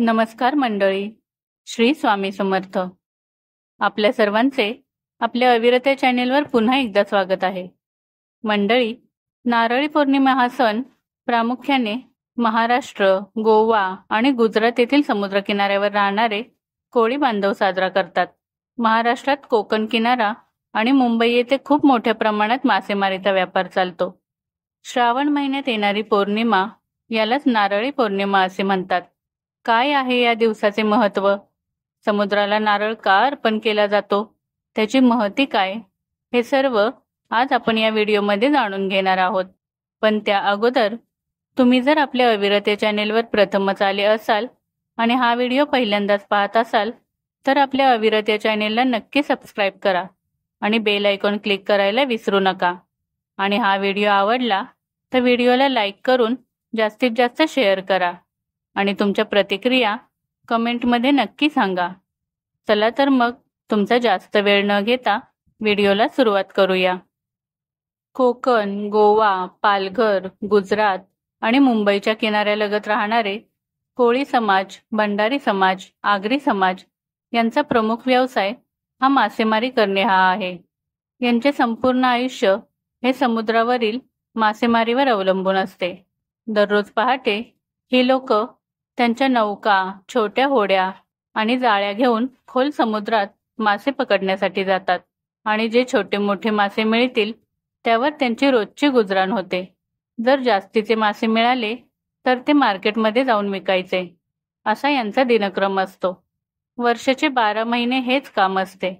नमस्कार मंडळी. श्री स्वामी समर्थ. आपल्या सर्वांचे आपल्या अविरत या चॅनेलवर पुन्हा एकदा स्वागत आहे. मंडळी, नारळी पौर्णिमा हा सण प्रामुख्याने महाराष्ट्र, गोवा आणि गुजरात येथील समुद्रकिनाऱ्यावर राहणारे कोळी बांधव साजरा करतात. महाराष्ट्रात कोकण किनारा आणि मुंबई येथे खूप मोठ्या प्रमाणात मासेमारीचा व्यापार चालतो. श्रावण महिन्यात येणारी पौर्णिमा यालाच नारळी पौर्णिमा असे म्हणतात. काय आहे या दिवसाचे महत्त्व? समुद्राला नारळ का अर्पण केला जातो? त्याची महती काय? हे सर्व आज आपण या व्हिडिओमध्ये जाणून घेणार आहोत. पण त्या अगोदर तुम्ही जर आपल्या अविरत या चॅनेलवर प्रथमच आले असाल आणि हा व्हिडिओ पहिल्यांदाच पाहत असाल तर आपल्या अविरत या चॅनेलला नक्की सबस्क्राईब करा आणि बेल आयकॉन क्लिक करायला विसरू नका. आणि हा व्हिडिओ आवडला तर व्हिडिओला लाईक करून जास्तीत जास्त शेअर करा आणि तुमच्या प्रतिक्रिया कमेंटमध्ये नक्की सांगा. चला तर मग तुमचा जास्त वेळ न घेता व्हिडिओला सुरुवात करूया. कोकण, गोवा, पालघर, गुजरात आणि मुंबईच्या किनाऱ्यालगत राहणारे कोळी समाज, भंडारी समाज, आगरी समाज यांचा प्रमुख व्यवसाय हा मासेमारी करणे हा आहे. यांचे संपूर्ण आयुष्य हे समुद्रावरील मासेमारीवर अवलंबून असते. दररोज पहाटे ही लोक त्यांच्या नौका, छोट्या होड्या आणि जाळ्या घेऊन खोल समुद्रात मासे पकडण्यासाठी जातात आणि जे छोटे मोठे मासे मिळतील त्यावर त्यांची रोजची गुजराण होते. जर जास्तीचे मासे मिळाले तर ते मार्केटमध्ये जाऊन विकायचे, असा यांचा दिनक्रम असतो. वर्षाचे 12 महिने हेच काम असते.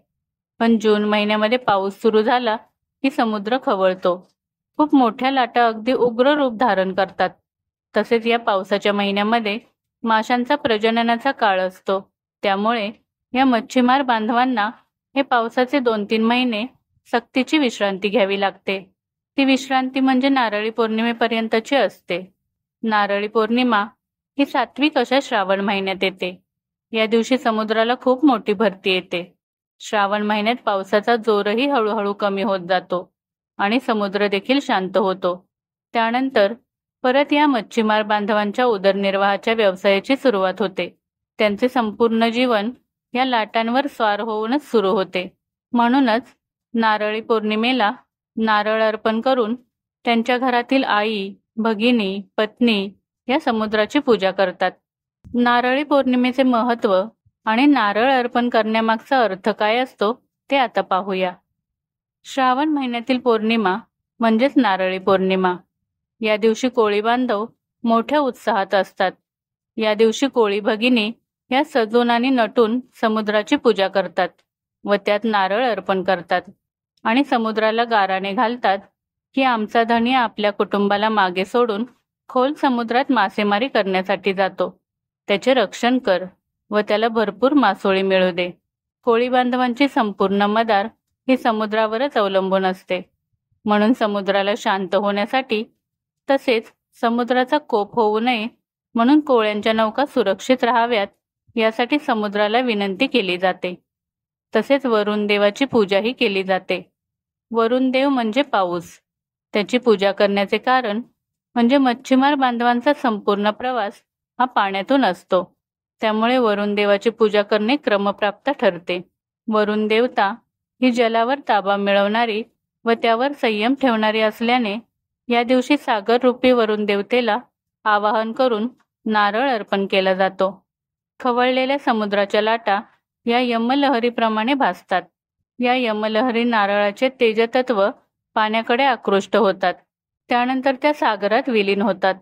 पण जून महिन्यामध्ये पाऊस सुरू झाला की समुद्र खवळतो. खूप मोठ्या लाटा अगदी उग्र रूप धारण करतात. तसेच या पावसाच्या महिन्यामध्ये माशांचा प्रजननाचा काळ असतो. त्यामुळे या मच्छीमार बांधवांना हे पावसाचे 2-3 महिने सक्तीची विश्रांती घ्यावी लागते. ती विश्रांती म्हणजे नारळी पौर्णिमेपर्यंतची असते. नारळी पौर्णिमा ही सात्विक अशा श्रावण महिन्यात येते. या दिवशी समुद्राला खूप मोठी भरती येते. श्रावण महिन्यात पावसाचा जोरही हळूहळू कमी होत जातो आणि समुद्र देखील शांत होतो. त्यानंतर परत या मच्छीमार बांधवांच्या उदरनिर्वाहाच्या व्यवसायाची सुरुवात होते. त्यांचे संपूर्ण जीवन या लाटांवर स्वार होऊनच सुरू होते. म्हणूनच नारळी पौर्णिमेला नारळ अर्पण करून त्यांच्या घरातील आई, भगिनी, पत्नी या समुद्राची पूजा करतात. नारळी पौर्णिमेचे महत्त्व आणि नारळ अर्पण करण्यामागचा अर्थ काय असतो ते आता पाहूया. श्रावण महिन्यातील पौर्णिमा म्हणजेच नारळी पौर्णिमा. या दिवशी कोळी बांधव मोठ्या उत्साहात असतात. या दिवशी कोळी भगिनी या सजून आणि नटून समुद्राची पूजा करतात व त्यात नारळ अर्पण करतात आणि समुद्राला गाराने घालतात की आमचा धनी आपल्या कुटुंबाला मागे सोडून खोल समुद्रात मासेमारी करण्यासाठी जातो. त्याचे रक्षण कर व त्याला भरपूर मासोळी मिळू दे. कोळी बांधवांची संपूर्ण मदार ही समुद्रावरच अवलंबून असते. म्हणून समुद्राला शांत होण्यासाठी तसेच समुद्राचा कोप होऊ नये म्हणून कोळ्यांच्या नौका सुरक्षित राहाव्यात यासाठी समुद्राला विनंती केली जाते. तसेच वरुण देवाची पूजाही केली जाते. वरुण देव म्हणजे पाऊस. त्याची पूजा करण्याचे कारण म्हणजे मच्छीमार बांधवांचा संपूर्ण प्रवास हा पाण्यातून असतो. त्यामुळे वरुण देवाची पूजा करणे क्रमप्राप्त ठरते. वरुण देवता ही जलावर ताबा मिळवणारी व त्यावर संयम ठेवणारी असल्याने या दिवशी सागररूपी वरुण देवतेला आवाहन करून नारळ अर्पण केला जातो. खवळलेल्या समुद्राच्या लाटा या यमलहरीप्रमाणे भासतात. या यमलहरी नारळाचे तेजतत्व पाण्याकडे आकृष्ट होतात. त्यानंतर त्या सागरात विलीन होतात.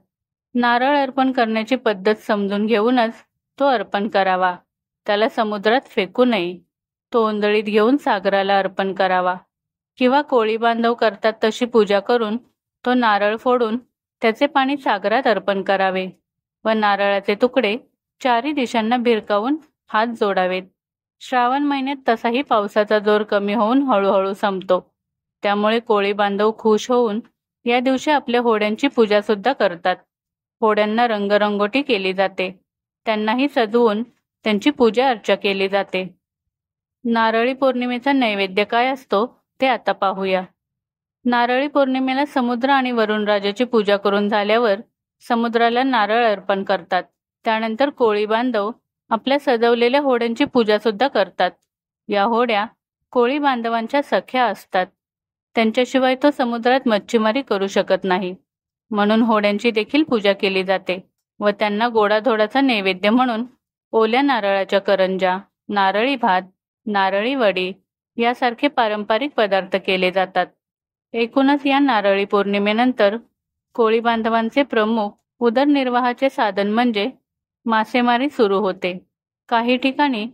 नारळ अर्पण करण्याची पद्धत समजून घेऊनच तो अर्पण करावा. त्याला समुद्रात फेकू नये. तो ओंजळीत घेऊन सागराला अर्पण करावा किंवा कोळी बांधव करतात तशी पूजा करून तो नारळ फोडून त्याचे पाणी सागरात अर्पण करावे व नारळाचे तुकडे चारी दिशांना भिरकावून हात जोडावेत. श्रावण महिन्यात तसाही पावसाचा जोर कमी होऊन हळूहळू संपतो. त्यामुळे कोळी बांधव खुश होऊन या दिवशी आपल्या होड्यांची पूजा सुद्धा करतात. होड्यांना रंगरंगोटी केली जाते. त्यांनाही सजवून त्यांची पूजा अर्चा केली जाते. नारळी पौर्णिमेचा नैवेद्य काय असतो ते आता पाहूया. नारळी पौर्णिमेला समुद्र आणि वरुणराजाची पूजा करून झाल्यावर समुद्राला नारळ अर्पण करतात. त्यानंतर कोळी बांधव आपल्या सजवलेल्या होड्यांची पूजा सुद्धा करतात. या होड्या कोळी बांधवांच्या सख्या असतात. त्यांच्याशिवाय तो समुद्रात मच्छीमारी करू शकत नाही. म्हणून होड्यांची देखील पूजा केली जाते व त्यांना गोडाधोडाचा नैवेद्य म्हणून ओल्या नारळाच्या करंजा, नारळी भात, नारळी वडी यासारखे पारंपरिक पदार्थ केले जातात. एकूणच या नारळी पौर्णिमेनंतर कोळी बांधवांचे प्रमुख उदरनिर्वाहाचे साधन म्हणजे मासेमारी सुरू होते. काही ठिकाणी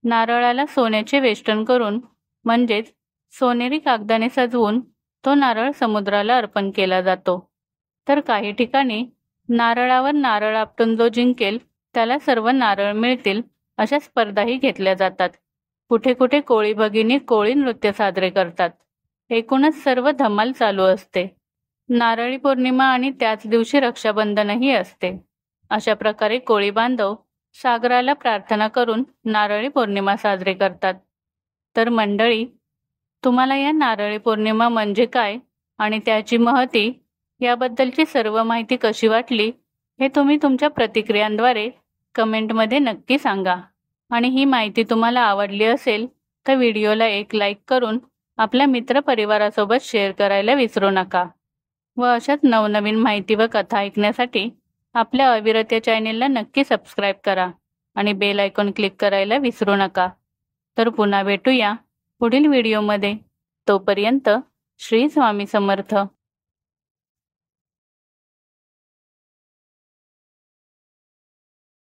नारळाला सोन्याचे वेष्टन करून म्हणजेच सोनेरी कागदाने सजवून तो नारळ समुद्राला अर्पण केला जातो. तर काही ठिकाणी नारळावर नारळ आपटून जो जिंकेल त्याला सर्व नारळ मिळतील अशा स्पर्धाही घेतल्या जातात. कुठे कुठे कोळी भगिनी कोळी नृत्य साजरे करतात. एकूणच सर्व धमाल चालू असते. नारळी पौर्णिमा आणि त्याच दिवशी रक्षाबंधनही असते. अशा प्रकारे कोळी बांधव सागराला प्रार्थना करून नारळी पौर्णिमा साजरी करतात. तर मंडळी, तुम्हाला या नारळी पौर्णिमा म्हणजे काय आणि त्याची महती याबद्दलची सर्व माहिती कशी वाटली हे तुम्ही तुमच्या प्रतिक्रियांद्वारे कमेंटमध्ये नक्की सांगा. आणि ही माहिती तुम्हाला आवडली असेल तर व्हिडिओला एक लाईक करून आपल्या मित्रपरिवारासोबत शेअर करायला विसरू नका. व अशाच नवनवीन माहिती व कथा ऐकण्यासाठी आपल्या अविरत या चॅनेलला नक्की सबस्क्राईब करा आणि बेल आयकॉन क्लिक करायला विसरू नका. तर पुन्हा भेटूया पुढील व्हिडिओमध्ये. तोपर्यंत श्री स्वामी समर्थ.